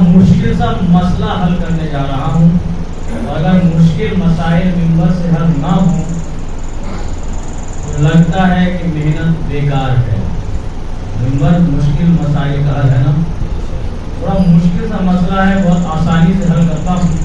مشکل سا مسئلہ حل کرنے جا رہا ہوں، اگر مشکل مسائل ممبر سے حل نہ ہوں تو لگتا ہے کہ محنت بیکار ہے۔ ممبر مشکل مسائل کا حل ہے نا، تھوڑا مشکل سا مسئلہ ہے، بہت آسانی سے حل کرتا ہوں۔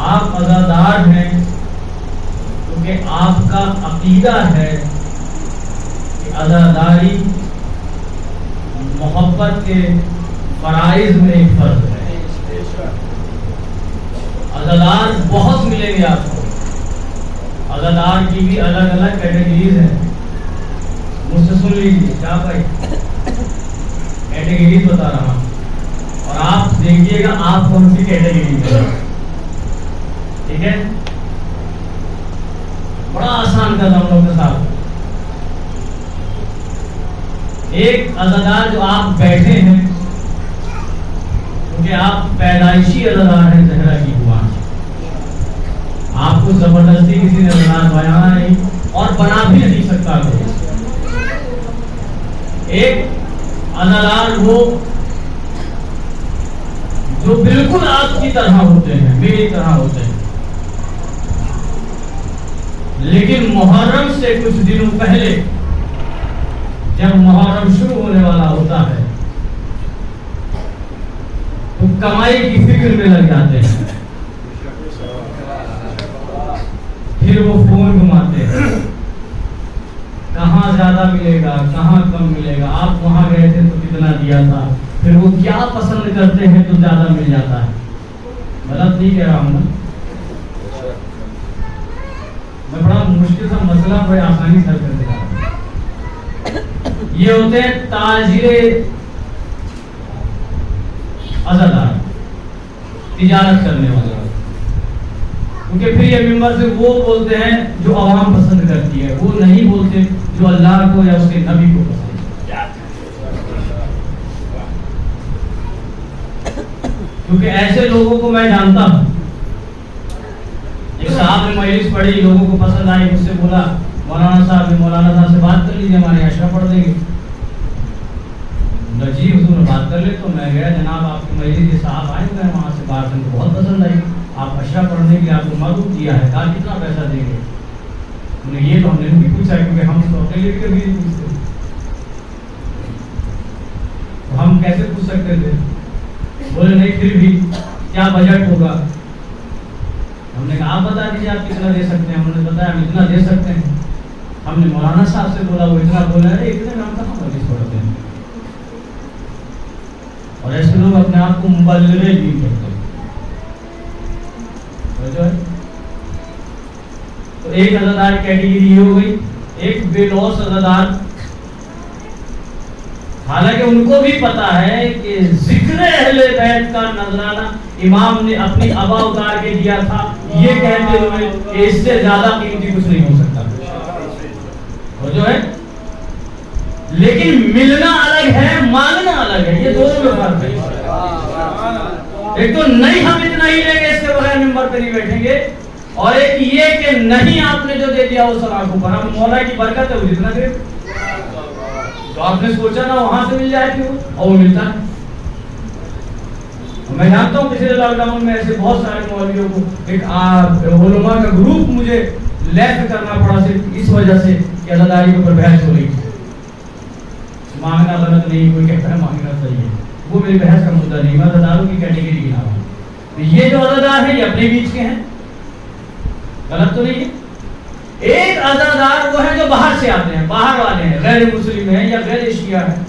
آپ عزادار ہیں کیونکہ آپ کا عقیدہ ہے کہ عزاداری محبت کے فرائض میں ایک فرض ہے۔ عزادار بہت ملیں گے آپ کو، عزادار کی بھی الگ الگ کیٹیگریز ہیں، مجھ سے سن لیجیے کیا بھائی کیٹیگریز بتا رہا ہوں، اور آپ دیکھیے گا آپ کون سی کیٹیگری میں، ٹھیک ہے؟ بڑا آسان کر ہم لوگ کے ساتھ۔ ایک عزادار جو آپ بیٹھے ہیں کیونکہ آپ پیدائشی عزادار ہیں، زہرا کی زبان، آپ کو زبردستی کسی نے عزادار بنانا نہیں اور بنا بھی نہیں سکتا کوئی۔ ایک عزادار وہ جو بالکل آپ کی طرح ہوتے ہیں، میری طرح ہوتے ہیں، لیکن محرم سے کچھ دنوں پہلے جب محرم شروع ہونے والا ہوتا ہے تو کمائی کی فکر میں لگ جاتے ہیں، پھر وہ فون گھماتے ہیں، کہاں زیادہ ملے گا، کہاں کم ملے گا، آپ وہاں گئے تھے تو کتنا دیا تھا، پھر وہ کیا پسند کرتے ہیں تو زیادہ مل جاتا ہے۔ غلط نہیں کہہ رہا ہوں نا، میں بڑا مشکل سا مسئلہ بڑے آسانی سے حل کر دے رہا ہوں۔ یہ ہوتے ہیں تاجر عزادار، تجارت کرنے والے، کیونکہ پھر یہ ممبر سے وہ بولتے ہیں جو عوام پسند کرتی ہے، وہ نہیں بولتے جو اللہ کو یا اس کے نبی کو پسند ہے۔ کیونکہ ایسے لوگوں کو میں جانتا ہوں، ایک صاحب نے مجلس پڑھی، لوگوں کو پسند آئی، مجھ سے بولا مولانا صاحب سے بات کر لیجیے، ہمارے اشرا پڑھ دیں گے۔ جی حضور نے بات کر لے، تو میں گیا، جناب آپ کی مجلس کے صاحب آئے ہوئے ہیں وہاں سے، بات ان کو بہت پسند آئی، آپ اشرا پڑھنے کے آپ کو معلوم دیا ہے، کہا کتنا پیسہ دیں گے؟ انہیں یہ تو ہم نے نہیں پوچھا کیونکہ ہم تو اپنے لیے کبھی نہیں پوچھتے، تو ہم کیسے پوچھ سکتے تھے؟ بولے نہیں پھر بھی کیا بجٹ ہوگا؟ ہم نے کہا آپ بتا دیجیے آپ کتنا دے سکتے ہیں، انہوں نے بتایا ہم اتنا دے سکتے ہیں۔ ہم نے مولانا صاحب سے بولا، وہ اتنا بولا ہے، اتنے نام کہاں مجلس پڑھتے ہیں؟ اور ایسے لوگ اپنے آپ کو مبلغ دین کہتے ہیں۔ تو ایک عزادار کیٹیگری یہ ہو گئی، ایک بے لوث عزادار، حالانکہ ان کو بھی پتا ہے کہ ذکر اہل بیت کا نذرانہ امام نے اپنی ابا اتار کے دیا تھا، یہ کہتے ہوئے کہ اس سے زیادہ قیمتی کچھ نہیں ہو سکتا، اور جو ہے لیکن ملنا الگ ہے، مانگنا الگ ہے، یہ دونوں میں فرق ہے۔ ایک تو نہیں ہم اتنا ہی لیں گے، اس کے بغیر ممبر پہ نہیں بیٹھیں گے، اور ایک یہ کہ نہیں آپ نے جو دے دیا وہ سب آنکھوں پر، ہم مولا کی برکت ہے وہ جتنا دے تو آپ نے سوچا نا وہاں سے مل جائے کیوں، اور وہ ملتا ہے۔ میں جانتا ہوں پچھلے لاک ڈاؤن میں ایسے بہت سارے مولویوں کو ایک علماء کا گروپ مجھے لیفٹ کرنا پڑا صرف اس وجہ سے کہ عزاداری کے اوپر بحث ہو رہی تھی۔ مانگنا غلط نہیں، کوئی کہتا ہے مانگنا صحیح ہے، وہ میری بحث کا مدعا نہیں، میں عزاداروں کی کیٹیگری کی نام ہوں۔ یہ جو عزادار ہیں یہ اپنے بیچ کے ہیں، غلط تو نہیں ہے۔ ایک عزادار وہ ہیں جو باہر سے آتے ہیں، باہر والے ہیں، غیر مسلم ہیں یا غیر شیعہ ہیں،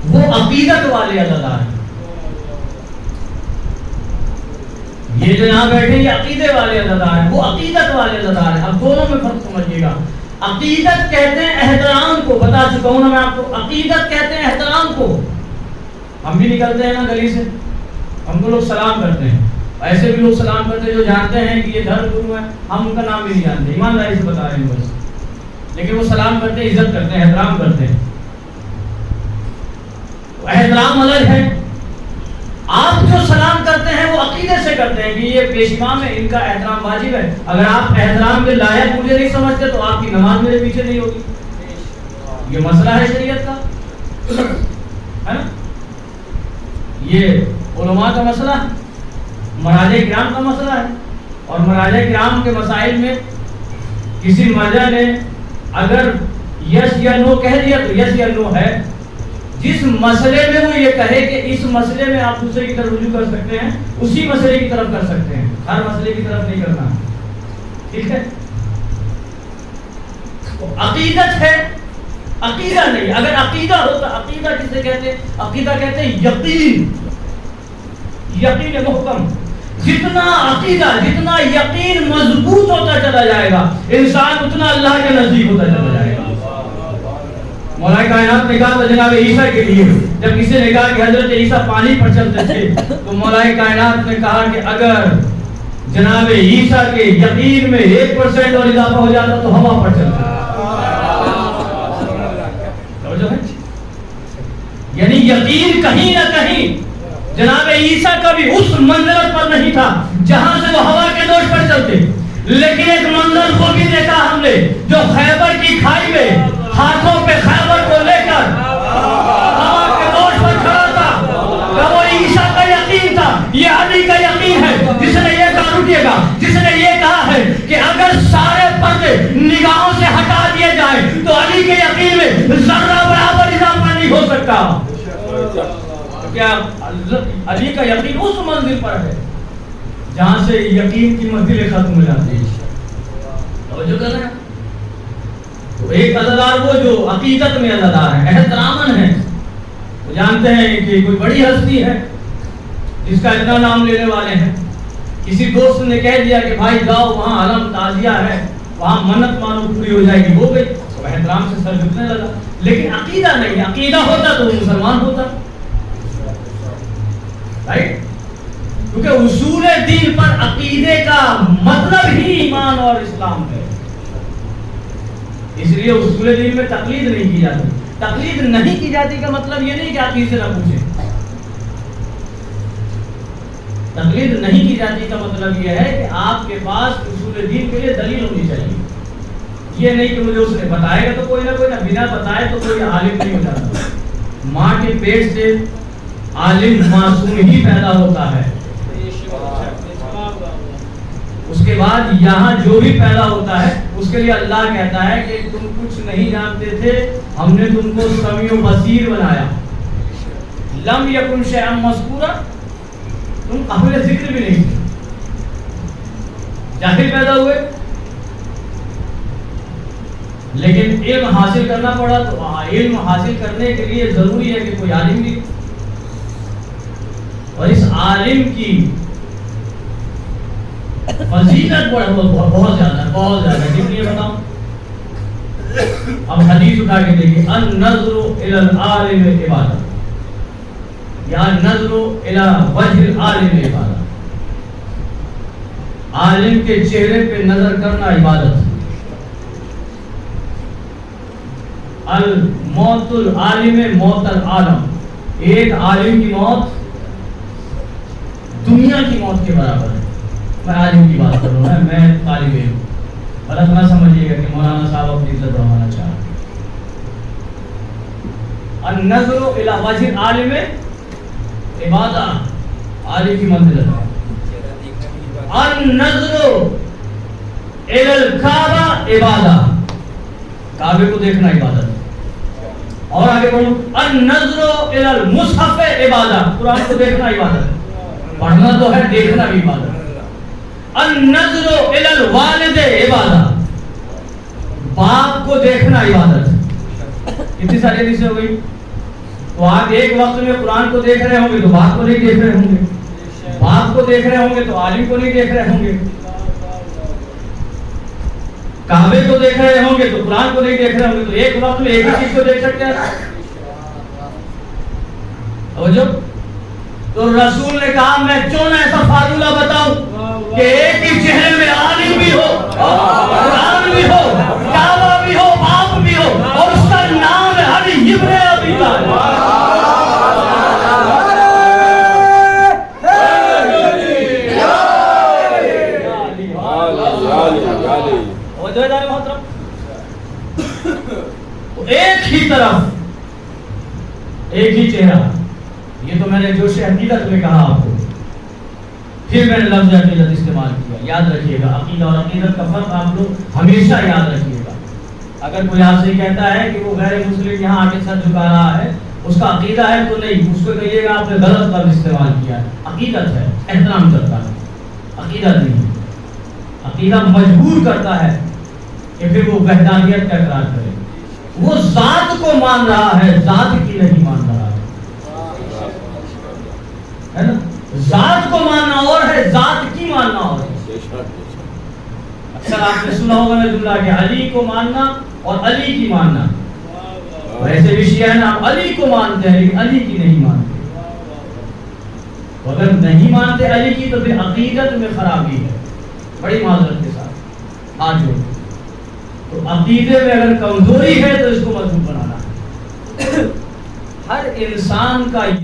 وہ عقیدت والے عزادار ہیں۔ یہ جو یہاں بیٹھے یہ عقیدے والے عزادار ہیں، وہ عقیدت والے عزادار ہیں۔ اب دونوں میں فرق سمجھیے گا۔ عقیدت کہتے ہیں احترام کو، بتا چکا ہوں نا میں آپ کو، عقیدت کہتے ہیں احترام کو۔ ہم بھی نکلتے ہیں نا گلی سے، ہم کو لوگ سلام کرتے ہیں، ایسے بھی لوگ سلام کرتے ہیں جو جانتے ہیں کہ یہ دھرم گرو ہے، ہم ان کا نام بھی نہیں جانتے، ایمانداری سے بتا رہے ہیں بس، لیکن وہ سلام کرتے ہیں، عزت کرتے ہیں، احترام کرتے ہیں۔ احترام الگ ہے۔ آپ جو سلام کرتے ہیں وہ عقیدے سے کرتے ہیں کہ یہ پیش امام ہے، ان کا احترام واجب ہے۔ اگر آپ احترام کے لائق مجھے نہیں سمجھتے تو آپ کی نماز میرے پیچھے نہیں ہوگی، یہ مسئلہ ہے شریعت کا، ہے نا؟ یہ علماء کا مسئلہ ہے، مراجع کرام کا مسئلہ ہے، اور مراجع کرام کے مسائل میں کسی مرجع نے اگر یس یا نو کہہ دیا تو یس یا نو ہے. جس مسئلے میں وہ یہ کہے کہ اس مسئلے میں آپ دوسرے کی طرف رجوع کر سکتے ہیں، اسی مسئلے کی طرف کر سکتے ہیں، ہر مسئلے کی طرف نہیں کرنا. ٹھیک ہے؟ عقیدت ہے، عقیدہ نہیں. اگر عقیدہ ہوتا، عقیدہ کسے کہتے ہیں؟ عقیدہ کہتے ہیں یقین، یقین محکم. جتنا عقیدہ، جتنا یقین مضبوط ہوتا چلا جائے گا انسان اتنا اللہ کے نزدیک ہوتا چلا جائے گا. مولا کائنات نے کہا تھا جناب عیسیٰ کے لیے، جب کسی نے کہا کہ حضرت عیسیٰ پانی پر چلتے تھے تو مولا کائنات نے کہا کہ اگر جناب عیسیٰ کے یقین میں 1% اور اضافہ ہو جاتا تو ہوا پر چلتا. یعنی یقین کہیں نہ کہیں جناب عیسیٰ کا بھی اس منزلت پر نہیں تھا جہاں سے وہ ہوا کے دوش پر چلتے. لیکن ایک منظر وہ بھی دیکھا ہم نے جو خیبر کی کھائی میں ہاتھوں پہ خیبر کو لے کر ہوا کے دوش پر کھڑا تھا. وہ عیسیٰ کا یقین تھا. یہ علی کا یقین ہے جس نے یہ کہا، رکیے گا، جس نے یہ کہا ہے کہ اگر سارے پردے نگاہوں سے ہٹا دیے جائیں تو علی کے یقین میں ذرہ برابر اضافہ نہیں ہو سکتا. کیا علی کا یقین اس منزل پر ہے جہاں سے یقین کی منزل ختم ہو جاتی ہے. توجہ کرنا. تو ایک عزادار وہ جو عقیدت میں عزادار ہے، احتراماً ہے، وہ جانتے ہیں کہ کوئی بڑی ہستی ہے جس کا اتنا نام لینے والے ہیں. کسی دوست نے کہہ دیا کہ بھائی جاؤ وہاں علم تعزیہ ہے، وہاں منت مانو پوری ہو جائے گی، ہو گئی. تو احترام سے سر جھکنے لگا. لیکن عقیدہ نہیں. عقیدہ ہوتا تو وہ مسلمان ہوتا. رائٹ؟ کیونکہ اصول دین پر عقیدے کا مطلب ہی ایمان اور اسلام ہے. اس لیے اصول دین میں تقلید نہیں کی جاتی. تقلید نہیں کی جاتی کا مطلب یہ نہیں کہ آپ کسی سے نہ پوچھیں. تقلید نہیں کی جاتی کا مطلب یہ ہے کہ آپ کے پاس اصول دین کے لیے دلیل ہونی چاہیے. یہ نہیں کہ مجھے اس نے بتائے گا تو کوئی نہ کوئی، نہ بنا بتائے تو کوئی عالم نہیں ہو جاتا. ماں کے پیٹ سے عالم معصوم ہی پیدا ہوتا ہے. اس کے بعد یہاں جو بھی پیدا ہوتا ہے اس کے لیے اللہ کہتا ہے کہ تم کچھ نہیں جانتے تھے، ہم نے تم کو سمیع و بصیر بنایا. لم یکن شیئا مذکورا، تم قابل ذکر بھی نہیں تھے، جاہل پیدا ہوئے. لیکن علم حاصل کرنا پڑا تو علم حاصل کرنے کے لیے ضروری ہے کہ کوئی عالم بھی، اور اس عالم کی فضیلت بہت زیادہ ہے، بہت زیادہ. کس لیے بتاؤں؟ اب حدیث اٹھا کے دیکھیے. النظر الی العالم عبادت، یا نظر الی وجہ العالم عبادت. عالم کے چہرے پہ نظر کرنا عبادت. الموت العالم موت العالم، ایک عالم کی موت دنیا کی موت کے برابر ہے. میں عالم کی بات کر رہا ہوں، میں طالب علم. غلط نہ سمجھیے گا کہ مولانا صاحب اپنی عزت بڑھانا چاہ رہے ہیں. النظر الی وجہ العالم عبادت، عالم کی منزلت ہے. النظر الی الکعبہ عبادت، کعبے کو دیکھنا عبادت. اور آگے بڑھو. النظر الی المصحف عبادت، قرآن کو دیکھنا عبادت. پڑھنا تو ہے، دیکھنا بھی عبادت. النظر الی الوالد عبادت، باپ کو دیکھنا عبادت. کتنی ساری حدیثیں ہو گئی. تو آپ ایک وقت میں قرآن کو دیکھ رہے ہوں گے تو باپ کو نہیں دیکھ رہے ہوں گے، باپ کو دیکھ رہے ہوں گے تو عالم کو نہیں دیکھ رہے ہوں گے، کعبے کو دیکھ رہے ہوں گے تو قرآن کو نہیں دیکھ رہے ہوں گے. تو ایک وقت میں ایک ہی چیز کو دیکھ سکتے ہیں. تو رسول نے کہا میں کیوں نہ ایسا فارمولہ بتاؤں کہ ایک ہی چہرے میں عالم بھی ہو، قرآن بھی ہو، کعبہ بھی ہو، باپ بھی ہو، اور اس کا نام ہے علی ابن ابی طالب. ایک ہی طرف، ایک ہی چہرہ، یہ تو میں نے جوش عقیدت میں کہا آپ کو، پھر میں نے لفظ عقیدت استعمال کیا. یاد رکھیے گا عقیدہ اور عقیدت کا فرق آپ لوگ ہمیشہ یاد رکھیے گا. اگر کوئی آپ سے کہتا ہے کہ وہ غیر مسلم یہاں آ کے سر جھکا رہا ہے، اس کا عقیدہ ہے تو نہیں، اس کو کہیے گا آپ نے غلط لفظ استعمال کیا ہے. عقیدت ہے، احترام کرتا ہے، عقیدت نہیں. عقیدہ مجبور کرتا ہے کہ پھر وہ وحدانیت کا اقرار کرے. وہ ذات کو مان رہا ہے، ذات کی نہیں مان رہا ہے نا. ذات کو ماننا اور ہے، ذات کی ماننا اور ہے. اکثر آپ نے سنا ہوگا میں جملہ کہ علی کو ماننا اور علی کی ماننا. ایسے بھی شیعہ ہیں آپ علی کو مانتے ہیں لیکن علی کی نہیں مانتے. اگر نہیں مانتے علی کی تو پھر عقیدت میں خرابی ہے، بڑی معذرت کے ساتھ آج ہو. تو عقیدے میں اگر کمزوری ہے تو اس کو مضبوط بنانا ہے. ہر انسان کا